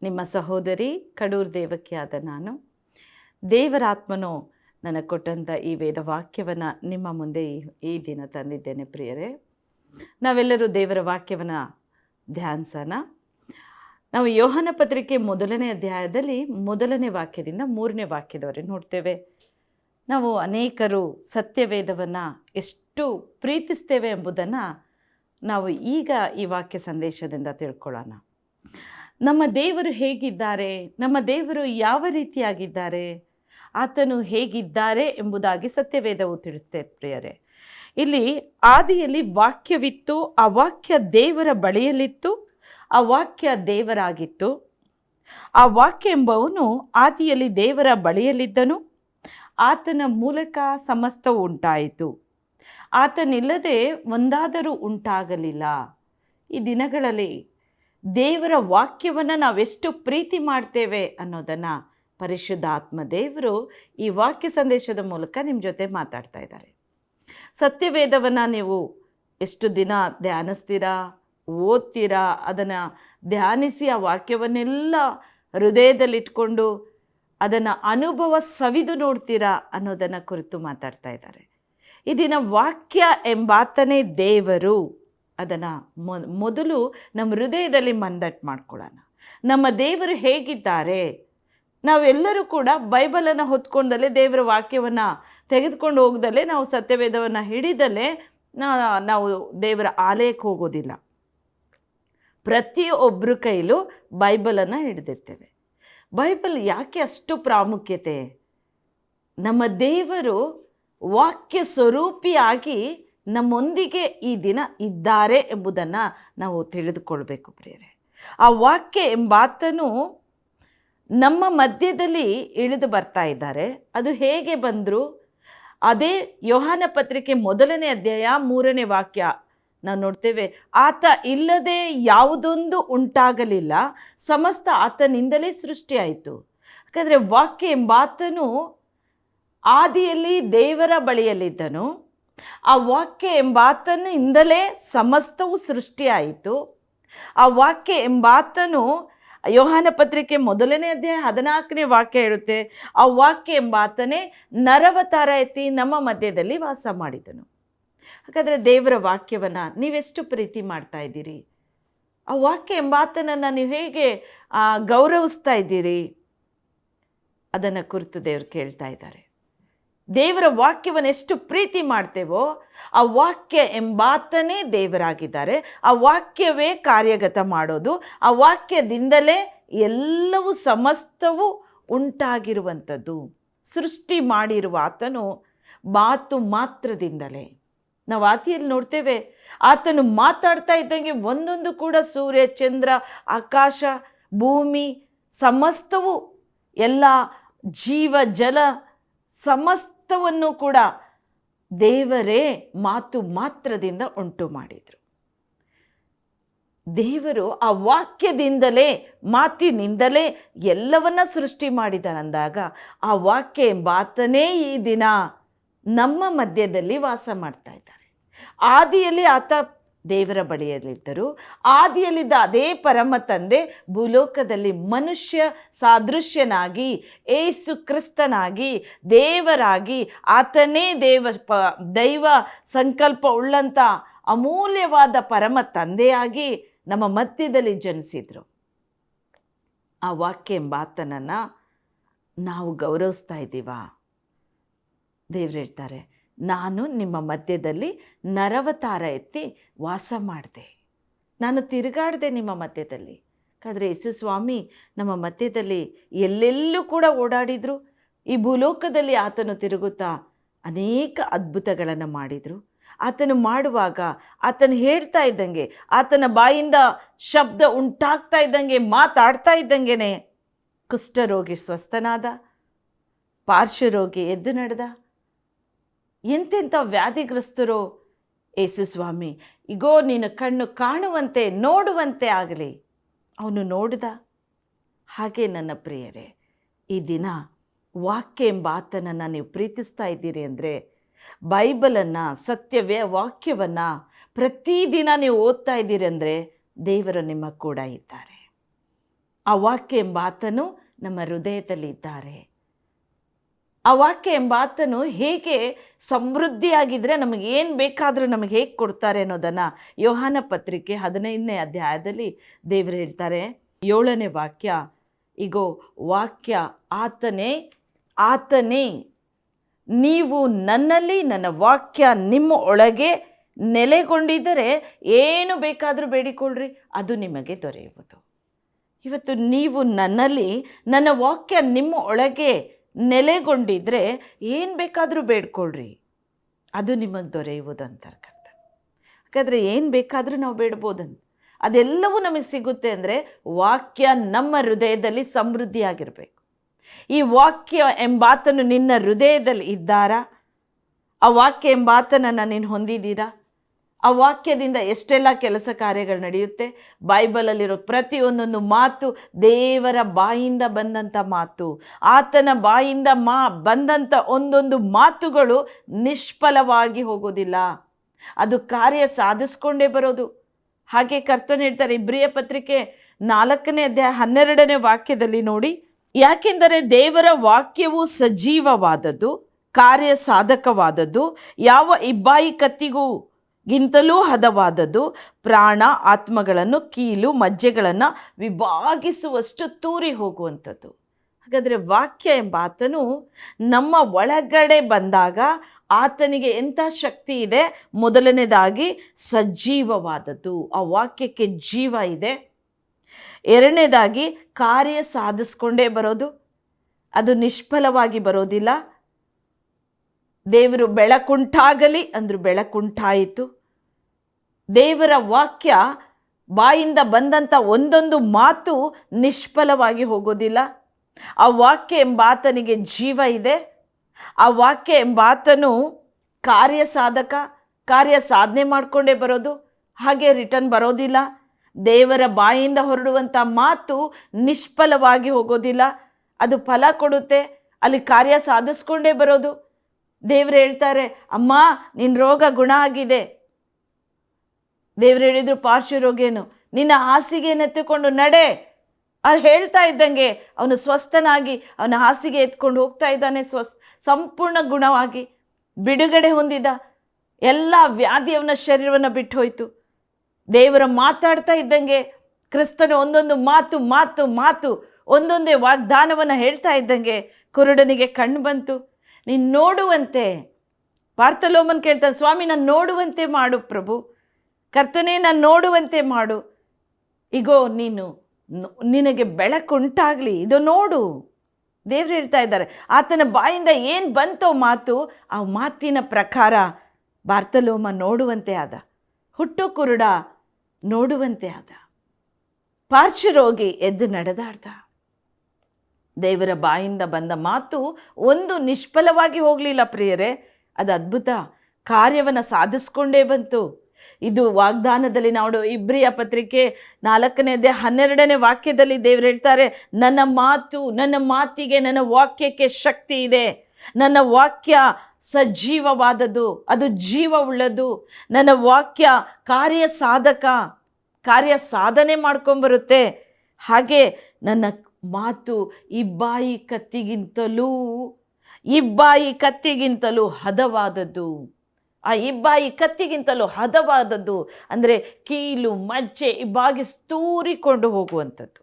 ನಿಮ್ಮ ಸಹೋದರಿ ಕಡೂರು ದೇವಕಿಯಾದ ನಾನು. ದೇವರಾತ್ಮನು ನನಗೆ ಕೊಟ್ಟಂಥ ಈ ವೇದವಾಕ್ಯವನ್ನು ನಿಮ್ಮ ಮುಂದೆ ಈ ದಿನ ತಂದಿದ್ದೇನೆ ಪ್ರಿಯರೇ. ನಾವೆಲ್ಲರೂ ದೇವರ ವಾಕ್ಯವನ್ನು ಧ್ಯಾನಿಸೋಣ. ನಾವು ಯೋಹನ ಪತ್ರಿಕೆ 1ನೇ ಅಧ್ಯಾಯದಲ್ಲಿ 1ನೇ ವಾಕ್ಯದಿಂದ 3ನೇ ವಾಕ್ಯದವರೆಗೆ ನೋಡ್ತೇವೆ. ನಾವು ಅನೇಕರು ಸತ್ಯವೇದವನ್ನು ಎಷ್ಟು ಪ್ರೀತಿಸ್ತೇವೆ ಎಂಬುದನ್ನು ನಾವು ಈಗ ಈ ವಾಕ್ಯ ಸಂದೇಶದಿಂದ ತಿಳ್ಕೊಳ್ಳೋಣ. ನಮ್ಮ ದೇವರು ಹೇಗಿದ್ದಾರೆ, ನಮ್ಮ ದೇವರು ಯಾವ ರೀತಿಯಾಗಿದ್ದಾರೆ, ಆತನು ಹೇಗಿದ್ದಾರೆ ಎಂಬುದಾಗಿ ಸತ್ಯವೇದವು ತಿಳಿಸ್ತೇ ಪ್ರಿಯರೇ. ಇಲ್ಲಿ ಆದಿಯಲ್ಲಿ ವಾಕ್ಯವಿತ್ತು, ಆ ವಾಕ್ಯ ದೇವರ ಬಳಿಯಲ್ಲಿತ್ತು, ಆ ವಾಕ್ಯ ದೇವರಾಗಿತ್ತು. ಆ ವಾಕ್ಯ ಎಂಬವನು ಆದಿಯಲ್ಲಿ ದೇವರ ಬಳಿಯಲ್ಲಿದ್ದನು, ಆತನ ಮೂಲಕ ಸಮಸ್ತವು ಉಂಟಾಯಿತು, ಆತನಿಲ್ಲದೆ ಒಂದಾದರೂ ಉಂಟಾಗಲಿಲ್ಲ. ಈ ದಿನಗಳಲ್ಲಿ ದೇವರ ವಾಕ್ಯವನ್ನು ನಾವೆಷ್ಟು ಪ್ರೀತಿ ಮಾಡ್ತೇವೆ ಅನ್ನೋದನ್ನು ಪರಿಶುದ್ಧಾತ್ಮ ದೇವರು ಈ ವಾಕ್ಯ ಸಂದೇಶದ ಮೂಲಕ ನಿಮ್ಮ ಜೊತೆ ಮಾತಾಡ್ತಾ ಇದ್ದಾರೆ. ಸತ್ಯವೇದವನ್ನು ನೀವು ಎಷ್ಟು ದಿನ ಧ್ಯಾನಿಸ್ತೀರಾ, ಓದ್ತೀರಾ, ಅದನ್ನು ಧ್ಯಾನಿಸಿ ಆ ವಾಕ್ಯವನ್ನೆಲ್ಲ ಹೃದಯದಲ್ಲಿಟ್ಕೊಂಡು ಅದನ್ನು ಅನುಭವ ಸವಿದು ನೋಡ್ತೀರಾ ಅನ್ನೋದನ್ನು ಕುರಿತು ಮಾತಾಡ್ತಾ ಇದ್ದಾರೆ. ಈ ದಿನ ವಾಕ್ಯ ಎಂಬಾತನೇ ದೇವರು. ಅದನ್ನು ಮೊದಲು ನಮ್ಮ ಹೃದಯದಲ್ಲಿ ಮಂದಟ್ಟು ಮಾಡ್ಕೊಳ್ಳೋಣ. ನಮ್ಮ ದೇವರು ಹೇಗಿದ್ದಾರೆ? ನಾವೆಲ್ಲರೂ ಕೂಡ ಬೈಬಲನ್ನು ಹೊತ್ಕೊಂಡಲ್ಲೇ, ದೇವರ ವಾಕ್ಯವನ್ನು ತೆಗೆದುಕೊಂಡು ಹೋಗ್ದಲ್ಲೇ, ನಾವು ಸತ್ಯವೇದವನ್ನು ಹಿಡಿದಲ್ಲೇ ನಾವು ದೇವರ ಆಲಯಕ್ಕೆ ಹೋಗೋದಿಲ್ಲ. ಪ್ರತಿಯೊಬ್ಬರ ಕೈಲೂ ಬೈಬಲನ್ನು ಹಿಡಿದಿರ್ತೇವೆ. ಬೈಬಲ್ ಯಾಕೆ ಅಷ್ಟು ಪ್ರಾಮುಖ್ಯತೆ? ನಮ್ಮ ದೇವರು ವಾಕ್ಯ ಸ್ವರೂಪಿಯಾಗಿ ನಮ್ಮೊಂದಿಗೆ ಈ ದಿನ ಇದ್ದಾರೆ ಎಂಬುದನ್ನು ನಾವು ತಿಳಿದುಕೊಳ್ಬೇಕು ಪ್ರಿಯರೇ. ಆ ವಾಕ್ಯ ಎಂಬಾತನು ನಮ್ಮ ಮಧ್ಯದಲ್ಲಿ ಇಳಿದು ಬರ್ತಾ ಇದ್ದಾರೆ. ಅದು ಹೇಗೆ ಬಂದರು? ಅದೇ ಯೋಹಾನ ಪತ್ರಿಕೆ 1ನೇ ಅಧ್ಯಾಯ 3ನೇ ವಾಕ್ಯ ನಾವು ನೋಡ್ತೇವೆ. ಆತ ಇಲ್ಲದೆ ಯಾವುದೊಂದು ಉಂಟಾಗಲಿಲ್ಲ, ಸಮಸ್ತ ಆತನಿಂದಲೇ ಸೃಷ್ಟಿಯಾಯಿತು. ಯಾಕಂದರೆ ವಾಕ್ಯ ಎಂಬಾತನು ಆದಿಯಲ್ಲಿ ದೇವರ ಬಳಿಯಲ್ಲಿದ್ದನು, ಆ ವಾಕ್ಯ ಎಂಬಾತನಿಂದಲೇ ಸಮಸ್ತವು ಸೃಷ್ಟಿಯಾಯಿತು. ಆ ವಾಕ್ಯ ಎಂಬಾತನು ಯೋಹಾನ ಪತ್ರಿಕೆ 1ನೇ ಅಧ್ಯಾಯ 14ನೇ ವಾಕ್ಯ ಹೇಳುತ್ತೆ, ಆ ವಾಕ್ಯ ಎಂಬಾತನೇ ನರವತಾರ ಎತ್ತಿ ನಮ್ಮ ಮಧ್ಯದಲ್ಲಿ ವಾಸ ಮಾಡಿದನು. ಹಾಗಾದರೆ ದೇವರ ವಾಕ್ಯವನ್ನು ನೀವೆಷ್ಟು ಪ್ರೀತಿ ಮಾಡ್ತಾ ಇದ್ದೀರಿ? ಆ ವಾಕ್ಯ ಎಂಬಾತನನ್ನು ನೀವು ಹೇಗೆ ಗೌರವಿಸ್ತಾ ಇದ್ದೀರಿ? ಅದನ್ನು ಕುರಿತು ದೇವರು ಕೇಳ್ತಾ ಇದ್ದಾರೆ. ದೇವರ ವಾಕ್ಯವನ್ನು ಎಷ್ಟು ಪ್ರೀತಿ ಮಾಡ್ತೇವೋ, ಆ ವಾಕ್ಯ ಎಂಬಾತನೇ ದೇವರಾಗಿದ್ದಾರೆ. ಆ ವಾಕ್ಯವೇ ಕಾರ್ಯಗತ ಮಾಡೋದು. ಆ ವಾಕ್ಯದಿಂದಲೇ ಎಲ್ಲವೂ ಸಮಸ್ತವೂ ಉಂಟಾಗಿರುವಂಥದ್ದು. ಸೃಷ್ಟಿ ಮಾಡಿರುವ ಆತನು ಮಾತು ಮಾತ್ರದಿಂದಲೇ. ನಾವು ಆದಿಯಲ್ಲಿ ನೋಡ್ತೇವೆ, ಆತನು ಮಾತಾಡ್ತಾ ಇದ್ದಂಗೆ ಒಂದೊಂದು ಕೂಡ ಸೂರ್ಯ, ಚಂದ್ರ, ಆಕಾಶ, ಭೂಮಿ ಸಮಸ್ತವು, ಎಲ್ಲ ಜೀವ ಜಲ ಸಮಸ್ತವನ್ನು ಕೂಡ ದೇವರೇ ಮಾತು ಮಾತ್ರದಿಂದ ಉಂಟು ಮಾಡಿದರು. ದೇವರು ಆ ವಾಕ್ಯದಿಂದಲೇ, ಮಾತಿನಿಂದಲೇ ಎಲ್ಲವನ್ನ ಸೃಷ್ಟಿ ಮಾಡಿದರಂದಾಗ ಆ ವಾಕ್ಯ ಎಂಬಾತನೇ ಈ ದಿನ ನಮ್ಮ ಮಧ್ಯದಲ್ಲಿ ವಾಸ ಮಾಡ್ತಾ ಇದ್ದಾರೆ. ಆದಿಯಲ್ಲಿ ಆತ ದೇವರ ಬಳಿಯಲ್ಲಿದ್ದರು. ಆದಿಯಲ್ಲಿದ್ದ ಅದೇ ಪರಮ ತಂದೆ ಭೂಲೋಕದಲ್ಲಿ ಮನುಷ್ಯ ಸಾದೃಶ್ಯನಾಗಿ, ಏಸು ಕ್ರಿಸ್ತನಾಗಿ, ದೇವರಾಗಿ, ಆತನೇ ದೈವ ಸಂಕಲ್ಪ ಉಳ್ಳಂಥ ಅಮೂಲ್ಯವಾದ ಪರಮ ತಂದೆಯಾಗಿ ನಮ್ಮ ಮಧ್ಯದಲ್ಲಿ ಜನಿಸಿದರು. ಆ ವಾಕ್ಯ ಎಂಬಾತನನ್ನು ನಾವು ಗೌರವಿಸ್ತಾ ಇದ್ದೀವಾ? ದೇವ್ರು ಹೇಳ್ತಾರೆ, ನಾನು ನಿಮ್ಮ ಮಧ್ಯದಲ್ಲಿ ನರವತಾರ ಎತ್ತಿ ವಾಸ ಮಾಡಿದೆ, ನಾನು ತಿರುಗಾಡಿದೆ ನಿಮ್ಮ ಮಧ್ಯದಲ್ಲಿ. ಯಾಕಂದರೆ ಯೇಸು ಸ್ವಾಮಿ ನಮ್ಮ ಮಧ್ಯದಲ್ಲಿ ಎಲ್ಲೆಲ್ಲೂ ಕೂಡ ಓಡಾಡಿದರು. ಈ ಭೂಲೋಕದಲ್ಲಿ ಆತನು ತಿರುಗುತ್ತಾ ಅನೇಕ ಅದ್ಭುತಗಳನ್ನು ಮಾಡಿದರು. ಆತನು ಮಾಡುವಾಗ, ಆತನು ಹೇಳ್ತಾ ಇದ್ದಂಗೆ, ಆತನ ಬಾಯಿಂದ ಶಬ್ದ ಉಂಟಾಗ್ತಾ ಇದ್ದಂಗೆ, ಮಾತಾಡ್ತಾ ಇದ್ದಂಗೆ ಕುಷ್ಠರೋಗಿ ಸ್ವಸ್ಥನಾದ, ಪಾರ್ಶ್ವರೋಗಿ ಎದ್ದು ನಡೆದ. ಎಂತೆಂಥ ವ್ಯಾಧಿಗ್ರಸ್ತರೋ ಯೇಸು ಸ್ವಾಮಿ, ಈಗೋ ನಿನ್ನ ಕಣ್ಣು ಕಾಣುವಂತೆ ನೋಡುವಂತೆ ಆಗಲಿ, ಅವನು ನೋಡಿದ. ಹಾಗೆ ನನ್ನ ಪ್ರಿಯರೇ, ಈ ದಿನ ವಾಕ್ಯ ಎಂಬ ಆತನನ್ನು ನೀವು ಪ್ರೀತಿಸ್ತಾ ಇದ್ದೀರಿ ಅಂದರೆ, ಬೈಬಲನ್ನು, ಸತ್ಯವೇ ವಾಕ್ಯವನ್ನು ಪ್ರತಿದಿನ ನೀವು ಓದ್ತಾ ಇದ್ದೀರಿ ಅಂದರೆ ದೇವರು ನಿಮ್ಮ ಕೂಡ ಇದ್ದಾರೆ. ಆ ವಾಕ್ಯ ಎಂಬಾತನು ನಮ್ಮ ಹೃದಯದಲ್ಲಿದ್ದಾರೆ. ಆ ವಾಕ್ಯ ಎಂಬಾತನು ಹೇಗೆ ಸಮೃದ್ಧಿಯಾಗಿದ್ದರೆ ನಮಗೇನು ಬೇಕಾದರೂ ನಮಗೆ ಹೇಗೆ ಕೊಡ್ತಾರೆ ಅನ್ನೋದನ್ನು ಯೋಹಾನ ಪತ್ರಿಕೆ 15ನೇ ಅಧ್ಯಾಯದಲ್ಲಿ ದೇವರು ಹೇಳ್ತಾರೆ. 7ನೇ ವಾಕ್ಯ, ಇಗೋ ವಾಕ್ಯ ಆತನೇ, ನೀವು ನನ್ನಲ್ಲಿ ನನ್ನ ವಾಕ್ಯ ನಿಮ್ಮ ಒಳಗೆ ನೆಲೆಗೊಂಡಿದ್ದರೆ ಏನು ಬೇಕಾದರೂ ಬೇಡಿಕೊಳ್ಳ್ರಿ, ಅದು ನಿಮಗೆ ದೊರೆಯುವುದು. ಇವತ್ತು ನೀವು ನನ್ನಲ್ಲಿ, ನನ್ನ ವಾಕ್ಯ ನಿಮ್ಮ ಒಳಗೆ ನೆಲೆಗೊಂಡಿದ್ದರೆ ಏನು ಬೇಕಾದರೂ ಬೇಡ್ಕೊಳ್ರಿ, ಅದು ನಿಮಗೆ ದೊರೆಯುವುದು ಅಂತಾರೆ ಕರ್ತ. ಹಾಗಾದರೆ ಏನು ಬೇಕಾದರೂ ನಾವು ಬೇಡ್ಬೋದಂತ, ಅದೆಲ್ಲವೂ ನಮಗೆ ಸಿಗುತ್ತೆ ಅಂದರೆ ವಾಕ್ಯ ನಮ್ಮ ಹೃದಯದಲ್ಲಿ ಸಮೃದ್ಧಿಯಾಗಿರಬೇಕು. ಈ ವಾಕ್ಯ ಎಂಬಾತನು ನಿನ್ನ ಹೃದಯದಲ್ಲಿ ಇದ್ದಾರಾ? ಆ ವಾಕ್ಯ ಎಂಬಾತನನ್ನು ನೀನು ಹೊಂದಿದ್ದೀರಾ? ಆ ವಾಕ್ಯದಿಂದ ಎಷ್ಟೆಲ್ಲ ಕೆಲಸ ಕಾರ್ಯಗಳು ನಡೆಯುತ್ತೆ. ಬೈಬಲಲ್ಲಿರೋ ಪ್ರತಿಯೊಂದೊಂದು ಮಾತು ದೇವರ ಬಾಯಿಂದ ಬಂದಂಥ ಮಾತು. ಆತನ ಬಾಯಿಂದ ಬಂದಂಥ ಒಂದೊಂದು ಮಾತುಗಳು ನಿಷ್ಫಲವಾಗಿ ಹೋಗೋದಿಲ್ಲ, ಅದು ಕಾರ್ಯ ಸಾಧಿಸ್ಕೊಂಡೇ ಬರೋದು. ಹಾಗೆ ಕರ್ತನು ಹೇಳ್ತಾರೆ ಇಬ್ರಿಯ ಪತ್ರಿಕೆ 4ನೇ ಅಧ್ಯಾಯ 12ನೇ ವಾಕ್ಯದಲ್ಲಿ ನೋಡಿ, ಯಾಕೆಂದರೆ ದೇವರ ವಾಕ್ಯವು ಸಜೀವವಾದದ್ದು, ಕಾರ್ಯ ಸಾಧಕವಾದದ್ದು, ಯಾವ ಇಬ್ಬಾಯಿ ಕತ್ತಿಗೂ ಗಿಂತಲೂ ಹದವಾದದ್ದು, ಪ್ರಾಣ ಆತ್ಮಗಳನ್ನು ಕೀಲು ಮಜ್ಜೆಗಳನ್ನು ವಿಭಾಗಿಸುವಷ್ಟು ತೂರಿ ಹೋಗುವಂಥದ್ದು. ಹಾಗಾದರೆ ವಾಕ್ಯ ಎಂಬ ಆತನು ನಮ್ಮ ಒಳಗಡೆ ಬಂದಾಗ ಆತನಿಗೆ ಎಂಥ ಶಕ್ತಿ ಇದೆ? ಮೊದಲನೇದಾಗಿ ಸಜೀವವಾದದ್ದು, ಆ ವಾಕ್ಯಕ್ಕೆ ಜೀವ ಇದೆ. ಎರಡನೇದಾಗಿ ಕಾರ್ಯ ಸಾಧಿಸ್ಕೊಂಡೇ ಬರೋದು, ಅದು ನಿಷ್ಫಲವಾಗಿ ಬರೋದಿಲ್ಲ. ದೇವರು ಬೆಳಕುಂಟಾಗಲಿ ಅಂದರು, ಬೆಳಕುಂಟಾಯಿತು. ದೇವರ ವಾಕ್ಯ ಬಾಯಿಂದ ಬಂದಂಥ ಒಂದೊಂದು ಮಾತು ನಿಷ್ಫಲವಾಗಿ ಹೋಗೋದಿಲ್ಲ. ಆ ವಾಕ್ಯ ಎಂಬಾತನಿಗೆ ಜೀವ ಇದೆ. ಆ ವಾಕ್ಯ ಎಂಬಾತನು ಕಾರ್ಯ ಸಾಧಕ, ಕಾರ್ಯ ಸಾಧನೆ ಮಾಡಿಕೊಂಡೇ ಬರೋದು, ಹಾಗೆ ರಿಟರ್ನ್ ಬರೋದಿಲ್ಲ. ದೇವರ ಬಾಯಿಂದ ಹೊರಡುವಂಥ ಮಾತು ನಿಷ್ಫಲವಾಗಿ ಹೋಗೋದಿಲ್ಲ, ಅದು ಫಲ ಕೊಡುತ್ತೆ, ಅಲ್ಲಿ ಕಾರ್ಯ ಸಾಧಿಸ್ಕೊಂಡೇ ಬರೋದು. ದೇವರು ಹೇಳ್ತಾರೆ, ಅಮ್ಮ ನಿನ್ನ ರೋಗ ಗುಣ ಆಗಿದೆ. ದೇವರು ಹೇಳಿದರು ಪಾರ್ಶ್ವರೋಗೇನು, ನಿನ್ನ ಹಾಸಿಗೆಯನ್ನು ಎತ್ತಿಕೊಂಡು ನಡೆ. ಅವ್ರು ಹೇಳ್ತಾ ಇದ್ದಂಗೆ ಅವನು ಸ್ವಸ್ಥನಾಗಿ ಅವನ ಹಾಸಿಗೆ ಎತ್ಕೊಂಡು ಹೋಗ್ತಾ ಇದ್ದಾನೆ, ಸಂಪೂರ್ಣ ಗುಣವಾಗಿ ಬಿಡುಗಡೆ ಹೊಂದಿದ. ಎಲ್ಲ ವ್ಯಾಧಿ ಅವನ ಶರೀರವನ್ನು ಬಿಟ್ಟು ಹೋಯಿತು. ದೇವರ ಮಾತಾಡ್ತಾ ಇದ್ದಂಗೆ ಕ್ರಿಸ್ತನ ಒಂದೊಂದು ಮಾತು ಮಾತು ಮಾತು ಒಂದೊಂದೇ ವಾಗ್ದಾನವನ್ನು ಹೇಳ್ತಾ ಇದ್ದಂಗೆ ಕುರುಡನಿಗೆ ಕಣ್ಣು ಬಂತು. ನೀನು ನೋಡುವಂತೆ, ಬಾರ್ತಲೋಮನ್ ಕೇಳ್ತಾನೆ, ಸ್ವಾಮಿ ನಾನು ನೋಡುವಂತೆ ಮಾಡು ಪ್ರಭು, ಕರ್ತನೇ ನಾನು ನೋಡುವಂತೆ ಮಾಡು. ಈಗೋ ನಿನಗೆ ಬೆಳಕುಂಟಾಗಲಿ, ಇದು ನೋಡು. ದೇವ್ರು ಹೇಳ್ತಾ ಇದ್ದಾರೆ, ಆತನ ಬಾಯಿಂದ ಏನು ಬಂತೋ ಮಾತು, ಆ ಮಾತಿನ ಪ್ರಕಾರ ಬಾರ್ತಲೋಮ ನೋಡುವಂತೆ ಆದ, ಹುಟ್ಟು ಕುರುಡ ನೋಡುವಂತೆ ಆದ, ಪಾರ್ಶ್ವರೋಗಿ ಎದ್ದು ನಡೆದಾಡ್ದ. ದೇವರ ಬಾಯಿಂದ ಬಂದ ಮಾತು ಒಂದು ನಿಷ್ಫಲವಾಗಿ ಹೋಗಲಿಲ್ಲ ಪ್ರಿಯರೇ, ಅದು ಅದ್ಭುತ ಕಾರ್ಯವನ್ನು ಸಾಧಿಸ್ಕೊಂಡೇ ಬಂತು. ಇದು ವಾಗ್ದಾನದಲ್ಲಿ ನಾವು ಇಬ್ರಿಯ ಪತ್ರಿಕೆ 4ನೇ ಅಧ್ಯಾಯ 12ನೇ ವಾಕ್ಯದಲ್ಲಿ ದೇವರು ಹೇಳ್ತಾರೆ, ನನ್ನ ಮಾತಿಗೆ ನನ್ನ ವಾಕ್ಯಕ್ಕೆ ಶಕ್ತಿ ಇದೆ, ನನ್ನ ವಾಕ್ಯ ಸಜೀವವಾದದ್ದು, ಅದು ಜೀವವುಳ್ಳದು. ನನ್ನ ವಾಕ್ಯ ಕಾರ್ಯ ಸಾಧಕ, ಕಾರ್ಯ ಸಾಧನೆ ಮಾಡ್ಕೊಂಬರುತ್ತೆ. ಹಾಗೆ ನನ್ನ ಮಾತು ಇಬ್ಬಾಯಿ ಕತ್ತಿಗಿಂತಲೂ ಹದವಾದದ್ದು. ಆ ಇಬ್ಬಾಯಿ ಕತ್ತಿಗಿಂತಲೂ ಹದವಾದದ್ದು ಅಂದರೆ ಕೀಲು ಮಜ್ಜೆ ಇಬ್ಬಾಗಿ ತೂರಿಕೊಂಡು ಹೋಗುವಂಥದ್ದು.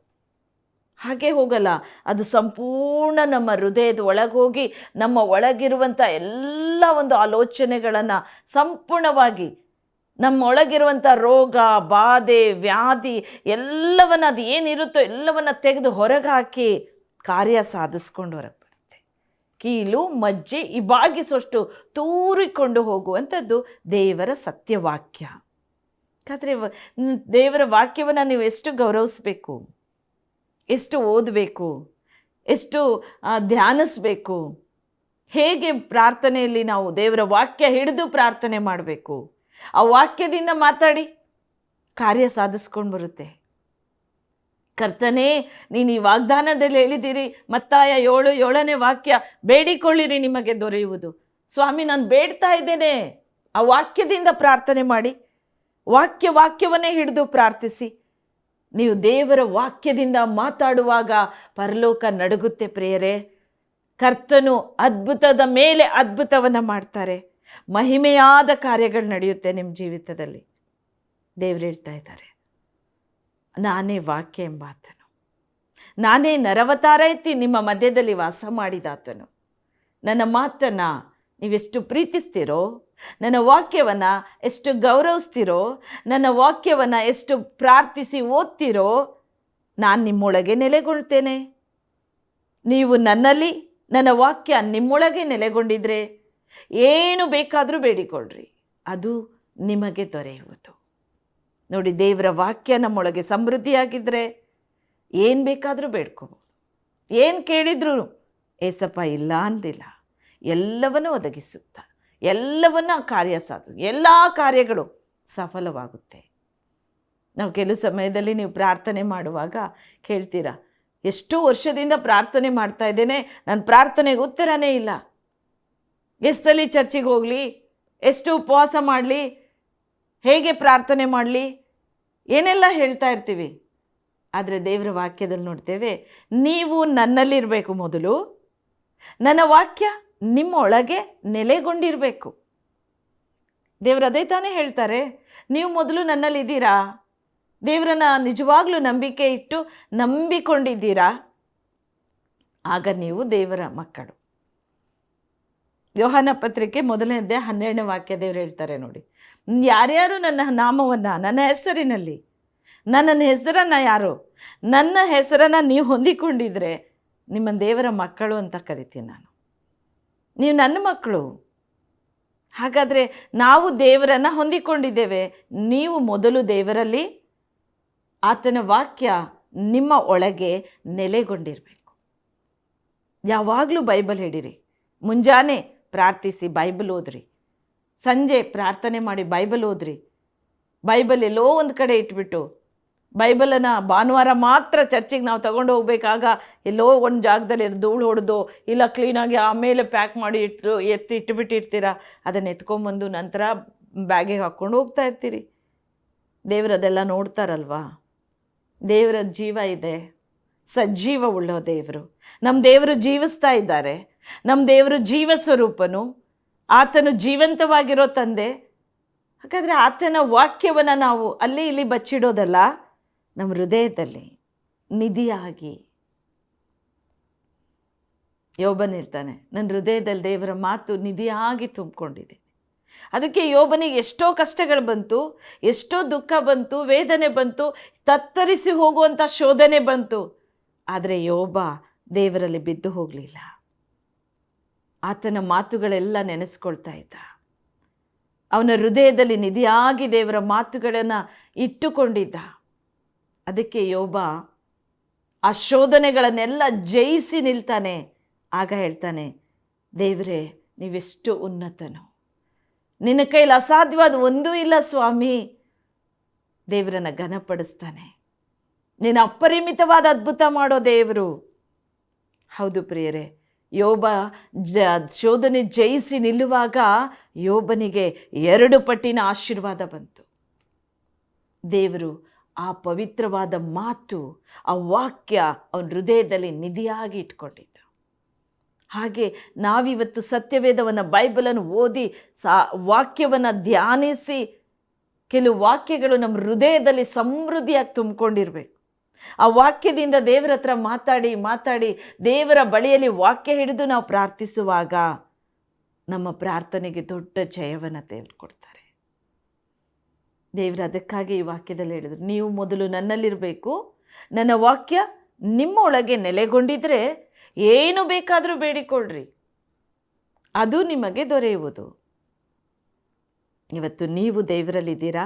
ಹಾಗೆ ಹೋಗಲ್ಲ, ಅದು ಸಂಪೂರ್ಣ ನಮ್ಮ ಹೃದಯದ ಒಳಗೋಗಿ ನಮ್ಮ ಒಳಗಿರುವಂಥ ಎಲ್ಲ ಒಂದು ಆಲೋಚನೆಗಳನ್ನು ಸಂಪೂರ್ಣವಾಗಿ, ನಮ್ಮ ಒಳಗಿರುವಂಥ ರೋಗ ಬಾಧೆ ವ್ಯಾಧಿ ಎಲ್ಲವನ್ನು, ಅದು ಏನಿರುತ್ತೋ ಎಲ್ಲವನ್ನು ತೆಗೆದು ಹೊರಗೆ ಹಾಕಿ ಕಾರ್ಯ ಸಾಧಿಸ್ಕೊಂಡು ಹೊರಗೆ ಬರುತ್ತೆ. ಕೀಲು ಮಜ್ಜೆ ಇಬಾಗಿಸುವಷ್ಟು ತೂರಿಕೊಂಡು ಹೋಗುವಂಥದ್ದು ದೇವರ ಸತ್ಯವಾಕ್ಯ. ಯಾಕಂದರೆ ದೇವರ ವಾಕ್ಯವನ್ನು ನೀವು ಎಷ್ಟು ಗೌರವಿಸಬೇಕು, ಎಷ್ಟು ಓದಬೇಕು, ಎಷ್ಟು ಧ್ಯಾನಿಸಬೇಕು, ಹೇಗೆ ಪ್ರಾರ್ಥನೆಯಲ್ಲಿ ನಾವು ದೇವರ ವಾಕ್ಯ ಹಿಡಿದು ಪ್ರಾರ್ಥನೆ ಮಾಡಬೇಕು. ಆ ವಾಕ್ಯದಿಂದ ಮಾತಾಡಿ ಕಾರ್ಯ ಸಾಧಿಸ್ಕೊಂಡು ಬರುತ್ತೆ. ಕರ್ತನೇ ನೀನು ಈ ವಾಗ್ದಾನದಲ್ಲಿ ಹೇಳಿದ್ದೀರಿ, ಮತ್ತಾಯ 7:7ನೇ ವಾಕ್ಯ, ಬೇಡಿಕೊಳ್ಳಿರಿ ನಿಮಗೆ ದೊರೆಯುವುದು. ಸ್ವಾಮಿ ನಾನು ಬೇಡ್ತಾ ಇದ್ದೇನೆ. ಆ ವಾಕ್ಯದಿಂದ ಪ್ರಾರ್ಥನೆ ಮಾಡಿ, ವಾಕ್ಯವನ್ನೇ ಹಿಡಿದು ಪ್ರಾರ್ಥಿಸಿ. ನೀವು ದೇವರ ವಾಕ್ಯದಿಂದ ಮಾತಾಡುವಾಗ ಪರಲೋಕ ನಡುಗುತ್ತೆ ಪ್ರಿಯರೇ. ಕರ್ತನು ಅದ್ಭುತದ ಮೇಲೆ ಅದ್ಭುತವನ್ನು ಮಾಡ್ತಾರೆ. ಮಹಿಮೆಯಾದ ಕಾರ್ಯಗಳು ನಡೆಯುತ್ತೆ ನಿಮ್ಮ ಜೀವಿತದಲ್ಲಿ. ದೇವರು ಹೇಳ್ತಾ ಇದ್ದಾರೆ, ನಾನೇ ವಾಕ್ಯ ಎಂಬಾತನು, ನಾನೇ ನರವತಾರ ಎತ್ತಿ ನಿಮ್ಮ ಮಧ್ಯದಲ್ಲಿ ವಾಸ ಮಾಡಿದಾತನು. ನನ್ನ ಮಾತನ್ನು ನೀವೆಷ್ಟು ಪ್ರೀತಿಸ್ತೀರೋ, ನನ್ನ ವಾಕ್ಯವನ್ನು ಎಷ್ಟು ಗೌರವಿಸ್ತೀರೋ, ನನ್ನ ವಾಕ್ಯವನ್ನು ಎಷ್ಟು ಪ್ರಾರ್ಥಿಸಿ ಓದ್ತೀರೋ, ನಾನು ನಿಮ್ಮೊಳಗೆ ನೆಲೆಗೊಳ್ತೇನೆ. ನೀವು ನನ್ನಲ್ಲಿ, ನನ್ನ ವಾಕ್ಯ ನಿಮ್ಮೊಳಗೆ ನೆಲೆಗೊಂಡಿದ್ರೆ ಏನು ಬೇಕಾದರೂ ಬೇಡಿಕೊಳ್ಳ್ರಿ, ಅದು ನಿಮಗೆ ದೊರೆಯುವುದು. ನೋಡಿ, ದೇವರ ವಾಕ್ಯ ನಮ್ಮೊಳಗೆ ಸಮೃದ್ಧಿಯಾಗಿದ್ದರೆ ಏನು ಬೇಕಾದರೂ ಬೇಡ್ಕೋಬೋದು. ಏನು ಕೇಳಿದ್ರು ಏಸಪ್ಪ ಇಲ್ಲ ಅಂದಿಲ್ಲ, ಎಲ್ಲವನ್ನೂ ಒದಗಿಸುತ್ತ, ಎಲ್ಲವನ್ನೂ ಎಲ್ಲ ಕಾರ್ಯಗಳು ಸಫಲವಾಗುತ್ತೆ. ನಾವು ಕೆಲವು ಸಮಯದಲ್ಲಿ ನೀವು ಪ್ರಾರ್ಥನೆ ಮಾಡುವಾಗ ಕೇಳ್ತೀರಾ, ಎಷ್ಟು ವರ್ಷದಿಂದ ಪ್ರಾರ್ಥನೆ ಮಾಡ್ತಾ ಇದ್ದೇನೆ, ನನ್ನ ಪ್ರಾರ್ಥನೆಗೆ ಉತ್ತರನೇ ಇಲ್ಲ, ಎಷ್ಟು ಸಲ ಚರ್ಚಿಗೆ ಹೋಗಲಿ, ಎಷ್ಟು ಉಪವಾಸ ಮಾಡಲಿ, ಹೇಗೆ ಪ್ರಾರ್ಥನೆ ಮಾಡಲಿ, ಏನೆಲ್ಲ ಹೇಳ್ತಾ ಇರ್ತೀವಿ. ಆದರೆ ದೇವರ ವಾಕ್ಯದಲ್ಲಿ ನೋಡ್ತೇವೆ, ನೀವು ನನ್ನಲ್ಲಿರಬೇಕು ಮೊದಲು, ನನ್ನ ವಾಕ್ಯ ನಿಮ್ಮ ಒಳಗೆ ನೆಲೆಗೊಂಡಿರಬೇಕು. ದೇವರು ಅದೇ ತಾನೇ ಹೇಳ್ತಾರೆ, ನೀವು ಮೊದಲು ನನ್ನಲ್ಲಿದ್ದೀರಾ, ದೇವರನ್ನ ನಿಜವಾಗ್ಲೂ ನಂಬಿಕೆ ಇಟ್ಟು ನಂಬಿಕೊಂಡಿದ್ದೀರಾ, ಆಗ ನೀವು ದೇವರ ಮಕ್ಕಳು. ಯೋಹಾನ ಪತ್ರಿಕೆ 1ನೇ ಅಧ್ಯಾಯ 12ನೇ ವಾಕ್ಯ ದೇವರು ಹೇಳ್ತಾರೆ ನೋಡಿ, ಯಾರ್ಯಾರು ನನ್ನ ನಾಮವನ್ನು, ನನ್ನ ಹೆಸರಿನಲ್ಲಿ, ನನ್ನ ಹೆಸರನ್ನು ನನ್ನ ಹೆಸರನ್ನು ನೀವು ಹೊಂದಿಕೊಂಡಿದ್ರೆ ನಿಮ್ಮ ದೇವರ ಮಕ್ಕಳು ಅಂತ ಕರಿತೀನಿ ನಾನು. ನೀವು ನನ್ನ ಮಕ್ಕಳು. ಹಾಗಾದರೆ ನಾವು ದೇವರನ್ನು ಹೊಂದಿಕೊಂಡಿದ್ದೇವೆ. ನೀವು ಮೊದಲು ದೇವರಲ್ಲಿ, ಆತನ ವಾಕ್ಯ ನಿಮ್ಮ ಒಳಗೆ ನೆಲೆಗೊಂಡಿರಬೇಕು. ಯಾವಾಗಲೂ ಬೈಬಲ್ ಹಿಡೀರಿ. ಮುಂಜಾನೆ ಪ್ರಾರ್ಥಿಸಿ ಬೈಬಲ್ ಓದ್ರಿ, ಸಂಜೆ ಪ್ರಾರ್ಥನೆ ಮಾಡಿ ಬೈಬಲ್ ಓದ್ರಿ. ಬೈಬಲ್ ಎಲ್ಲೋ ಒಂದು ಕಡೆ ಇಟ್ಬಿಟ್ಟು, ಬೈಬಲನ್ನು ಭಾನುವಾರ ಮಾತ್ರ ಚರ್ಚಿಗೆ ನಾವು ತಗೊಂಡು ಹೋಗ್ಬೇಕಾಗ ಎಲ್ಲೋ ಒಂದು ಜಾಗದಲ್ಲಿ ಧೂಳು ಹೊಡೆದು ಇಲ್ಲ ಕ್ಲೀನಾಗಿ ಆಮೇಲೆ ಪ್ಯಾಕ್ ಮಾಡಿ ಇಟ್ಬಿಟ್ಟಿರ್ತೀರ. ಅದನ್ನು ಎತ್ಕೊಂಬಂದು ನಂತರ ಬ್ಯಾಗಿಗೆ ಹಾಕ್ಕೊಂಡು ಹೋಗ್ತಾ ಇರ್ತೀರಿ. ದೇವರದೆಲ್ಲ ನೋಡ್ತಾರಲ್ವಾ. ದೇವರ ಜೀವ ಇದೆ, ಸಜೀವ ಉಳ್ಳೋ ದೇವರು. ನಮ್ಮ ದೇವರು ಜೀವಿಸ್ತಾ ಇದ್ದಾರೆ. ನಮ್ಮ ದೇವರು ಜೀವ ಸ್ವರೂಪನು, ಆತನು ಜೀವಂತವಾಗಿರೋ ತಂದೆ. ಹಾಗಾದರೆ ಆತನ ವಾಕ್ಯವನ್ನು ನಾವು ಅಲ್ಲಿ ಇಲ್ಲಿ ಬಚ್ಚಿಡೋದಲ್ಲ, ನಮ್ಮ ಹೃದಯದಲ್ಲಿ ನಿಧಿಯಾಗಿ. ಯೋಬನಿರ್ತಾನೆ, ನನ್ನ ಹೃದಯದಲ್ಲಿ ದೇವರ ಮಾತು ನಿಧಿಯಾಗಿ ತುಂಬಿಕೊಂಡಿದೆ. ಅದಕ್ಕೆ ಯೋಬನಿಗೆ ಎಷ್ಟೋ ಕಷ್ಟಗಳು ಬಂತು, ಎಷ್ಟೋ ದುಃಖ ಬಂತು, ವೇದನೆ ಬಂತು, ತತ್ತರಿಸಿ ಹೋಗುವಂಥ ಶೋಧನೆ ಬಂತು. ಆದರೆ ಯೋಬ ದೇವರಲ್ಲಿ ಬಿದ್ದು ಹೋಗಲಿಲ್ಲ. ಆತನ ಮಾತುಗಳೆಲ್ಲ ನೆನೆಸ್ಕೊಳ್ತಾ ಇದ್ದ. ಅವನ ಹೃದಯದಲ್ಲಿ ನಿಧಿಯಾಗಿ ದೇವರ ಮಾತುಗಳನ್ನು ಇಟ್ಟುಕೊಂಡಿದ್ದ. ಅದಕ್ಕೆ ಯೋಬ ಆ ಶೋಧನೆಗಳನ್ನೆಲ್ಲ ಜಯಿಸಿ ನಿಲ್ತಾನೆ. ಆಗ ಹೇಳ್ತಾನೆ, ದೇವರೇ ನೀವೆಷ್ಟು ಉನ್ನತನು, ನಿನ್ನ ಕೈಲಿ ಅಸಾಧ್ಯವಾದ ಒಂದೂ ಇಲ್ಲ ಸ್ವಾಮಿ. ದೇವರನ್ನು ಘನಪಡಿಸ್ತಾನೆ. ನೀನು ಅಪರಿಮಿತವಾದ ಅದ್ಭುತ ಮಾಡೋ ದೇವರು. ಹೌದು ಪ್ರಿಯರೇ, ಯೋಬ ಶೋಧನೆ ಜಯಿಸಿ ನಿಲ್ಲುವಾಗ ಯೋಬನಿಗೆ 2 ಪಟ್ಟಿನ ಆಶೀರ್ವಾದ ಬಂತು. ದೇವರು ಆ ಪವಿತ್ರವಾದ ಮಾತು, ಆ ವಾಕ್ಯ ಅವನ ಹೃದಯದಲ್ಲಿ ನಿಧಿಯಾಗಿ ಇಟ್ಕೊಂಡಿದ್ದ. ಹಾಗೆ ನಾವಿವತ್ತು ಸತ್ಯವೇದವನ್ನು, ಬೈಬಲನ್ನು ಓದಿ ವಾಕ್ಯವನ್ನು ಧ್ಯಾನಿಸಿ, ಕೆಲವು ವಾಕ್ಯಗಳು ನಮ್ಮ ಹೃದಯದಲ್ಲಿ ಸಮೃದ್ಧಿಯಾಗಿ ತುಂಬಿಕೊಂಡಿರ್ಬೇಕು. ಆ ವಾಕ್ಯದಿಂದ ದೇವರ ಹತ್ರ ಮಾತಾಡಿ ದೇವರ ಬಳಿಯಲ್ಲಿ ವಾಕ್ಯ ಹಿಡಿದು ನಾವು ಪ್ರಾರ್ಥಿಸುವಾಗ ನಮ್ಮ ಪ್ರಾರ್ಥನೆಗೆ ದೊಡ್ಡ ಜಯವನ್ನು ದೇವರು ಕೊಡ್ತಾರೆ. ದೇವರು ಅದಕ್ಕಾಗಿ ಈ ವಾಕ್ಯದಲ್ಲಿ ಹೇಳಿದರು, ನೀವು ಮೊದಲು ನನ್ನಲ್ಲಿರಬೇಕು, ನನ್ನ ವಾಕ್ಯ ನಿಮ್ಮ ಒಳಗೆ ನೆಲೆಗೊಂಡಿದ್ರೆ ಏನು ಬೇಕಾದರೂ ಬೇಡಿಕೊಳ್ಳ್ರಿ, ಅದು ನಿಮಗೆ ದೊರೆಯುವುದು. ಇವತ್ತು ನೀವು ದೇವರಲ್ಲಿದ್ದೀರಾ?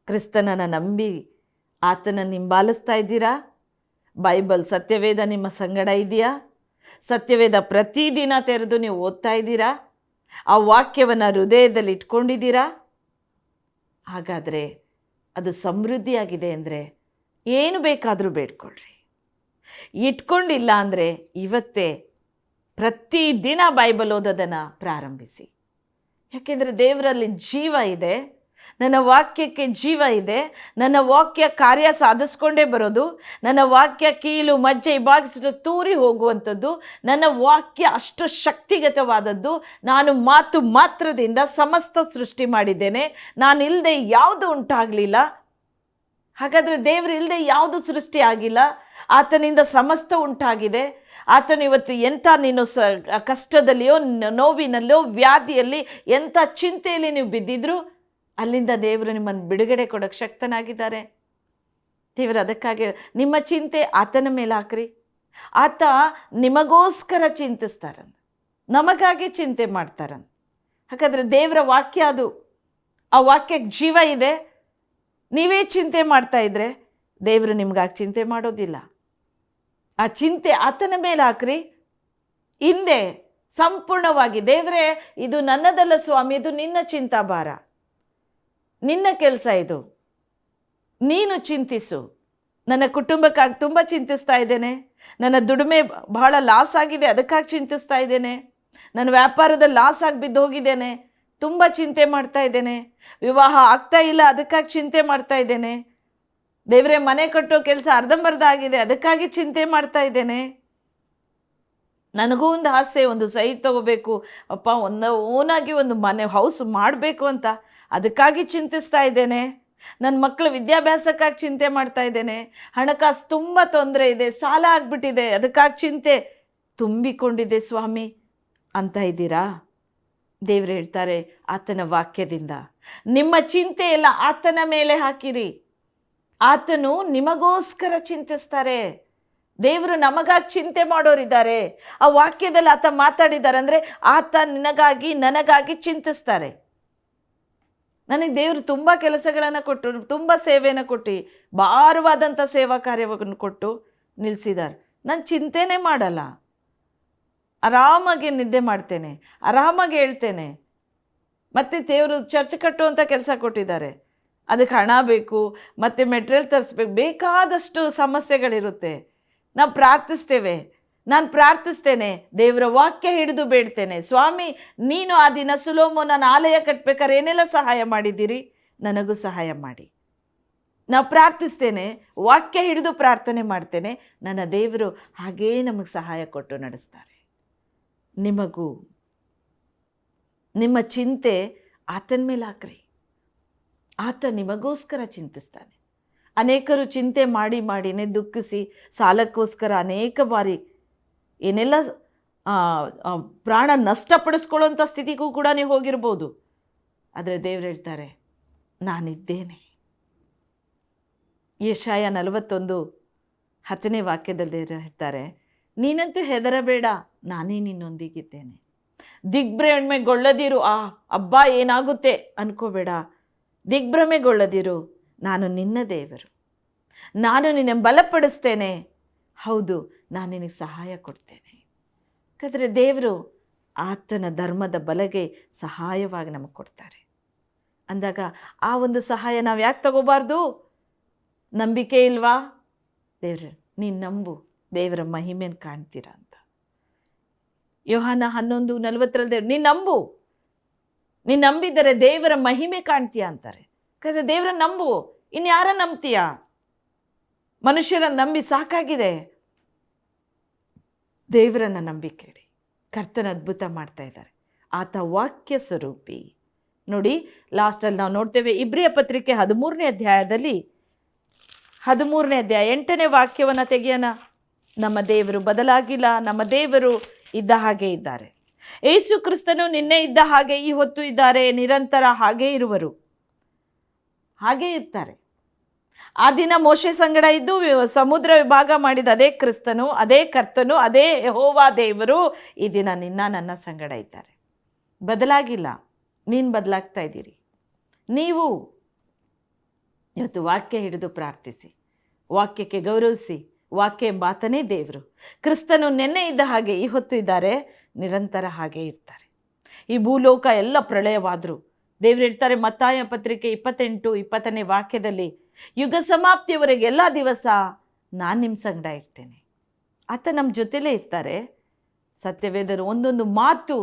ಕ್ರಿಸ್ತನನ್ನು ನಂಬಿ ಆತನನ್ನು ಹಿಂಬಾಲಿಸ್ತಾ ಇದ್ದೀರಾ? ಬೈಬಲ್ ಸತ್ಯವೇದ ನಿಮ್ಮ ಸಂಗಡ ಇದೆಯಾ? ಸತ್ಯವೇದ ಪ್ರತಿದಿನ ತೆರೆದು ನೀವು ಓದ್ತಾ ಇದ್ದೀರಾ? ಆ ವಾಕ್ಯವನ್ನು ಹೃದಯದಲ್ಲಿ ಇಟ್ಕೊಂಡಿದ್ದೀರಾ? ಹಾಗಾದರೆ ಅದು ಸಮೃದ್ಧಿಯಾಗಿದೆ ಅಂದರೆ ಏನು ಬೇಕಾದರೂ ಬೇಡ್ಕೊಳ್ರಿ. ಇಟ್ಕೊಂಡಿಲ್ಲ ಅಂದರೆ ಇವತ್ತೇ ಪ್ರತಿದಿನ ಬೈಬಲ್ ಓದೋದನ್ನು ಪ್ರಾರಂಭಿಸಿ. ಯಾಕೆಂದರೆ ದೇವರಲ್ಲಿ ಜೀವ ಇದೆ, ನನ್ನ ವಾಕ್ಯಕ್ಕೆ ಜೀವ ಇದೆ. ನನ್ನ ವಾಕ್ಯ ಕಾರ್ಯ ಸಾಧಿಸ್ಕೊಂಡೇ ಬರೋದು. ನನ್ನ ವಾಕ್ಯ ಕೀಲು ಮಜ್ಜೆ ವಿಭಾಗಿಸಿದ ತೂರಿ ಹೋಗುವಂಥದ್ದು. ನನ್ನ ವಾಕ್ಯ ಅಷ್ಟು ಶಕ್ತಿಗತವಾದದ್ದು. ನಾನು ಮಾತು ಮಾತ್ರದಿಂದ ಸಮಸ್ತ ಸೃಷ್ಟಿ ಮಾಡಿದ್ದೇನೆ. ನಾನು ಇಲ್ಲದೆ ಯಾವುದು ಉಂಟಾಗಲಿಲ್ಲ. ಹಾಗಾದರೆ ದೇವರು ಇಲ್ಲದೆ ಯಾವುದು ಸೃಷ್ಟಿ ಆಗಿಲ್ಲ. ಆತನಿಂದ ಸಮಸ್ತ ಉಂಟಾಗಿದೆ. ಆತನು ಇವತ್ತು ಎಂಥ ನೀನು ಕಷ್ಟದಲ್ಲಿಯೋ, ನೋವಿನಲ್ಲೋ, ವ್ಯಾಧಿಯಲ್ಲಿ, ಎಂಥ ಚಿಂತೆಯಲ್ಲಿ ನೀವು ಬಿದ್ದಿದ್ರು, ಅಲ್ಲಿಂದ ದೇವರು ನಿಮ್ಮನ್ನು ಬಿಡುಗಡೆ ಕೊಡೋಕ್ಕೆ ಶಕ್ತನಾಗಿದ್ದಾರೆ. ದೇವರು ಅದಕ್ಕಾಗಿ ನಿಮ್ಮ ಚಿಂತೆ ಆತನ ಮೇಲೆ ಹಾಕ್ರಿ. ಆತ ನಿಮಗೋಸ್ಕರ ಚಿಂತಿಸ್ತಾರಂತ, ನಮಗಾಗಿ ಚಿಂತೆ ಮಾಡ್ತಾರಂತ. ಹಾಗಾದರೆ ದೇವರ ವಾಕ್ಯ ಅದು. ಆ ವಾಕ್ಯಕ್ಕೆ ಜೀವ ಇದೆ. ನೀವೇ ಚಿಂತೆ ಮಾಡ್ತಾ ಇದ್ರೆ ದೇವರು ನಿಮ್ಗಾಗಿ ಚಿಂತೆ ಮಾಡೋದಿಲ್ಲ. ಆ ಚಿಂತೆ ಆತನ ಮೇಲೆ ಹಾಕ್ರಿ. ಹಿಂದೆ ಸಂಪೂರ್ಣವಾಗಿ ದೇವರೇ, ಇದು ನನ್ನದಲ್ಲ ಸ್ವಾಮಿ, ಇದು ನಿನ್ನ ಚಿಂತಾಭಾರ, ನಿನ್ನ ಕೆಲಸ ಇದು, ನೀನು ಚಿಂತಿಸು. ನನ್ನ ಕುಟುಂಬಕ್ಕಾಗಿ ತುಂಬ ಚಿಂತಿಸ್ತಾ ಇದ್ದೇನೆ. ನನ್ನ ದುಡಿಮೆ ಬಹಳ ಲಾಸ್ ಆಗಿದೆ, ಅದಕ್ಕಾಗಿ ಚಿಂತಿಸ್ತಾ ಇದ್ದೇನೆ. ನನ್ನ ವ್ಯಾಪಾರದಲ್ಲಿ ಲಾಸ್ ಆಗಿ ಬಿದ್ದು ಹೋಗಿದ್ದೇನೆ, ತುಂಬ ಚಿಂತೆ ಮಾಡ್ತಾ ಇದ್ದೇನೆ. ವಿವಾಹ ಆಗ್ತಾ ಇಲ್ಲ, ಅದಕ್ಕಾಗಿ ಚಿಂತೆ ಮಾಡ್ತಾ ಇದ್ದೇನೆ. ದೇವರೇ, ಮನೆ ಕಟ್ಟೋ ಕೆಲಸ ಅರ್ಧಂಬರ್ಧ ಆಗಿದೆ, ಅದಕ್ಕಾಗಿ ಚಿಂತೆ ಮಾಡ್ತಾ ಇದ್ದೇನೆ. ನನಗೂ ಒಂದು ಆಸೆ, ಒಂದು ಸೈಟ್ ತಗೋಬೇಕು ಅಪ್ಪ, ಓನಾಗಿ ಒಂದು ಮನೆ ಹೌಸ್ ಮಾಡಬೇಕು ಅಂತ, ಅದಕ್ಕಾಗಿ ಚಿಂತಿಸ್ತಾ ಇದ್ದೇನೆ. ನನ್ನ ಮಕ್ಕಳ ವಿದ್ಯಾಭ್ಯಾಸಕ್ಕಾಗಿ ಚಿಂತೆ ಮಾಡ್ತಾ ಇದ್ದೇನೆ. ಹಣಕಾಸು ತುಂಬ ತೊಂದರೆ ಇದೆ, ಸಾಲ ಆಗಿಬಿಟ್ಟಿದೆ, ಅದಕ್ಕಾಗಿ ಚಿಂತೆ ತುಂಬಿಕೊಂಡಿದೆ ಸ್ವಾಮಿ ಅಂತ ಇದ್ದೀರಾ? ದೇವರು ಹೇಳ್ತಾರೆ, ಆತನ ವಾಕ್ಯದಿಂದ ನಿಮ್ಮ ಚಿಂತೆ ಎಲ್ಲ ಆತನ ಮೇಲೆ ಹಾಕಿರಿ. ಆತನು ನಿಮಗೋಸ್ಕರ ಚಿಂತಿಸ್ತಾರೆ. ದೇವರು ನಮಗಾಗಿ ಚಿಂತೆ ಮಾಡೋರಿದ್ದಾರೆ. ಆ ವಾಕ್ಯದಲ್ಲಿ ಆತ ಮಾತಾಡಿದ್ದಾರೆ ಅಂದರೆ ಆತ ನಿನಗಾಗಿ ನನಗಾಗಿ ಚಿಂತಿಸ್ತಾರೆ. ನನಗೆ ದೇವರು ತುಂಬ ಕೆಲಸಗಳನ್ನು ಕೊಟ್ಟು, ತುಂಬ ಸೇವೆಯನ್ನು ಕೊಟ್ಟು, ಭಾರವಾದಂಥ ಸೇವಾ ಕಾರ್ಯವನ್ನು ಕೊಟ್ಟು ನಿಲ್ಲಿಸಿದ್ದಾರೆ. ನಾನು ಚಿಂತೆನೇ ಮಾಡಲ್ಲ, ಆರಾಮಾಗಿ ನಿದ್ದೆ ಮಾಡ್ತೇನೆ, ಆರಾಮಾಗಿ ಹೇಳ್ತೇನೆ. ಮತ್ತು ದೇವರು ಚರ್ಚ್ ಕಟ್ಟುವಂಥ ಕೆಲಸ ಕೊಟ್ಟಿದ್ದಾರೆ. ಅದಕ್ಕೆ ಹಣ ಬೇಕು, ಮತ್ತು ಮೆಟೀರಿಯಲ್ ತರಿಸ್ಬೇಕು, ಬೇಕಾದಷ್ಟು ಸಮಸ್ಯೆಗಳಿರುತ್ತೆ. ನಾವು ಪ್ರಾರ್ಥಿಸ್ತೇವೆ. ನಾನು ಪ್ರಾರ್ಥಿಸ್ತೇನೆ, ದೇವರ ವಾಕ್ಯ ಹಿಡಿದು ಬೇಡ್ತೇನೆ, ಸ್ವಾಮಿ ನೀನು ಆ ದಿನ ಸೊಲೊಮೋನನ ಆಲಯ ಕಟ್ಟಬೇಕಾದ್ರೆ ಏನೆಲ್ಲ ಸಹಾಯ ಮಾಡಿದ್ದೀರಿ, ನನಗೂ ಸಹಾಯ ಮಾಡಿ. ನಾವು ಪ್ರಾರ್ಥಿಸ್ತೇನೆ, ವಾಕ್ಯ ಹಿಡಿದು ಪ್ರಾರ್ಥನೆ ಮಾಡ್ತೇನೆ, ನನ್ನ ದೇವರು ಹಾಗೇ ನಮಗೆ ಸಹಾಯ ಕೊಟ್ಟು ನಡೆಸ್ತಾರೆ. ನಿಮಗೂ ನಿಮ್ಮ ಚಿಂತೆ ಆತನ ಮೇಲೆ ಹಾಕ್ರಿ. ಆತ ನಿಮಗೋಸ್ಕರ ಚಿಂತಿಸ್ತಾನೆ. ಅನೇಕರು ಚಿಂತೆ ಮಾಡಿ ಮಾಡಿನೇ ದುಃಖಿಸಿ ಸಾಲಕ್ಕೋಸ್ಕರ ಅನೇಕ ಬಾರಿ ಏನೆಲ್ಲ ಪ್ರಾಣ ನಷ್ಟಪಡಿಸ್ಕೊಳ್ಳೋಂಥ ಸ್ಥಿತಿಗೂ ಕೂಡ ನೀವು ಹೋಗಿರ್ಬೋದು. ಆದರೆ ದೇವರು ಹೇಳ್ತಾರೆ, ನಾನಿದ್ದೇನೆ. ಯೆಶಾಯ 41:10 ವಾಕ್ಯದಲ್ಲಿ ಹೇಳ್ತಾರೆ, ನೀನಂತೂ ಹೆದರಬೇಡ, ನಾನೇ ನಿನ್ನೊಂದಿಗಿದ್ದೇನೆ. ದಿಗ್ಭ್ರಮೆಗೊಳ್ಳದಿರು, ಅಬ್ಬಾ ಏನಾಗುತ್ತೆ ಅನ್ಕೋಬೇಡ. ದಿಗ್ಭ್ರಮೆಗೊಳ್ಳದಿರು, ನಾನು ನಿನ್ನ ದೇವರು, ನಾನು ನಿನ್ನ ಬಲಪಡಿಸ್ತೇನೆ. ಹೌದು, ನಾನು ನಿನಗೆ ಸಹಾಯ ಕೊಡ್ತೇನೆ. ಯಾಕಂದರೆ ದೇವರು ಆತನ ಧರ್ಮದ ಬಲಗೆ ಸಹಾಯವಾಗಿ ನಮಗೆ ಕೊಡ್ತಾರೆ. ಅಂದಾಗ ಆ ಒಂದು ಸಹಾಯ ನಾವು ಯಾಕೆ ತಗೋಬಾರ್ದು? ನಂಬಿಕೆ ಇಲ್ವಾ? ದೇವರು, ನೀನು ನಂಬು, ದೇವರ ಮಹಿಮೆಯನ್ನು ಕಾಣ್ತೀರಾ ಅಂತ. ಯೋಹಾನ 11:40 ನೀನು ನಂಬು, ನೀನು ನಂಬಿದರೆ ದೇವರ ಮಹಿಮೆ ಕಾಣ್ತೀಯ ಅಂತಾರೆ. ಯಾಕಂದರೆ ದೇವರ ನಂಬು, ಇನ್ಯಾರ ನಂಬ್ತೀಯ? ಮನುಷ್ಯರನ್ನು ನಂಬಿ ಸಾಕಾಗಿದೆ. ದೇವರನ್ನು ನಂಬಿಕೆಡಿ. ಕರ್ತನ ಅದ್ಭುತ ಮಾಡ್ತಾ ಇದ್ದಾರೆ. ಆತ ವಾಕ್ಯ ಸ್ವರೂಪಿ. ನೋಡಿ, ಲಾಸ್ಟಲ್ಲಿ ನಾವು ನೋಡ್ತೇವೆ, ಇಬ್ರಿಯ ಪತ್ರಿಕೆ 13ನೇ ಅಧ್ಯಾಯದಲ್ಲಿ 13ನೇ ಅಧ್ಯಾಯ 8ನೇ ವಾಕ್ಯವನ್ನು ತೆಗೆಯೋಣ. ನಮ್ಮ ದೇವರು ಬದಲಾಗಿಲ್ಲ, ನಮ್ಮ ದೇವರು ಇದ್ದ ಹಾಗೆ ಇದ್ದಾರೆ. ಯೇಸು ಕ್ರಿಸ್ತನು ನಿನ್ನೆ ಇದ್ದ ಹಾಗೆ ಈ ಹೊತ್ತು ಇದ್ದಾರೆ, ನಿರಂತರ ಹಾಗೇ ಇರುವರು, ಹಾಗೇ ಇರ್ತಾರೆ. ಆ ದಿನ ಮೋಶೆ ಸಂಗಡ ಇದ್ದು ಸಮುದ್ರ ವಿಭಾಗ ಮಾಡಿದ ಅದೇ ಕ್ರಿಸ್ತನು, ಅದೇ ಕರ್ತನು, ಅದೇ ಯೆಹೋವ ದೇವರು ಈ ದಿನ ನಿನ್ನ ನನ್ನ ಸಂಗಡ ಇದ್ದಾರೆ. ಬದಲಾಗಿಲ್ಲ. ನೀನು ಬದಲಾಗ್ತಾ ಇದ್ದೀರಿ. ನೀವು ಇವತ್ತು ವಾಕ್ಯ ಹಿಡಿದು ಪ್ರಾರ್ಥಿಸಿ, ವಾಕ್ಯಕ್ಕೆ ಗೌರವಿಸಿ. ವಾಕ್ಯ ಎಂಬಾತನೇ ದೇವರು. ಕ್ರಿಸ್ತನು ನೆನ್ನೆ ಇದ್ದ ಹಾಗೆ ಈ ಹೊತ್ತು ಇದ್ದಾರೆ, ನಿರಂತರ ಹಾಗೆ ಇರ್ತಾರೆ. ಈ ಭೂಲೋಕ ಎಲ್ಲ ಪ್ರಳಯವಾದರು ದೇವರು ಹೇಳ್ತಾರೆ, ಮತ್ತಾಯ ಪತ್ರಿಕೆ 28:20ನೇ ವಾಕ್ಯದಲ್ಲಿ, ಯುಗ ಸಮಾಪ್ತಿಯವರೆಗೆ ಎಲ್ಲ ದಿವಸ ನಾನು ನಿಮ್ಮ ಸಂಗಡ ಇರ್ತೇನೆ. ಆತ ನಮ್ಮ ಜೊತೆಲೇ ಇರ್ತಾರೆ. ಸತ್ಯವೇದರು ಒಂದೊಂದು ಮಾತು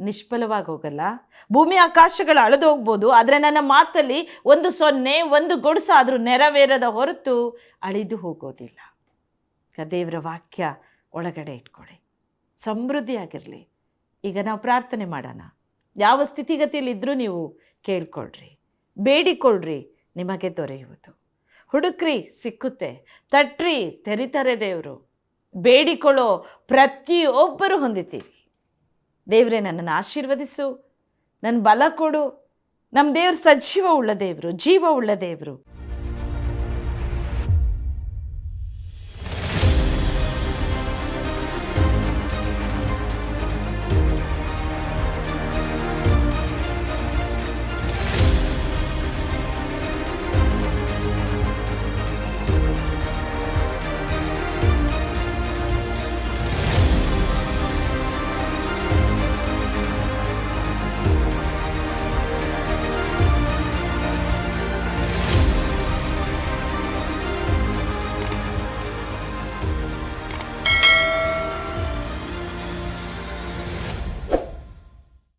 ನಿಷ್ಫಲವಾಗಿ ಹೋಗಲ್ಲ. ಭೂಮಿ ಆಕಾಶಗಳು ಅಳೆದು ಹೋಗ್ಬೋದು, ಆದರೆ ನನ್ನ ಮಾತಲ್ಲಿ 1 1 ಗೊಡುಸಾದರೂ ನೆರವೇರದ ಹೊರತು ಅಳಿದು ಹೋಗೋದಿಲ್ಲ. ದೇವರ ವಾಕ್ಯ ಒಳಗಡೆ ಇಟ್ಕೊಳ್ಳಿ, ಸಮೃದ್ಧಿಯಾಗಿರಲಿ. ಈಗ ನಾವು ಪ್ರಾರ್ಥನೆ ಮಾಡೋಣ. ಯಾವ ಸ್ಥಿತಿಗತಿಯಲ್ಲಿದ್ದರೂ ನೀವು ಕೇಳ್ಕೊಳ್ರಿ, ಬೇಡಿಕೊಳ್ಳ್ರಿ, ನಿಮಗೆ ದೊರೆಯುವುದು. ಹುಡುಕ್ರಿ, ಸಿಕ್ಕುತ್ತೆ. ತಟ್ರಿ, ತೆರಿತಾರೆ ದೇವರು. ಬೇಡಿಕೊಳ್ಳೋ ಪ್ರತಿಯೊಬ್ಬರು ಹೊಂದಿತೀವಿ. ದೇವರೇ, ನನ್ನನ್ನು ಆಶೀರ್ವದಿಸು, ನನ್ನ ಬಲ ಕೊಡು. ನಮ್ಮ ದೇವರು ಸಜೀವ ಉಳ್ಳ ದೇವರು, ಜೀವ ಉಳ್ಳ ದೇವರು.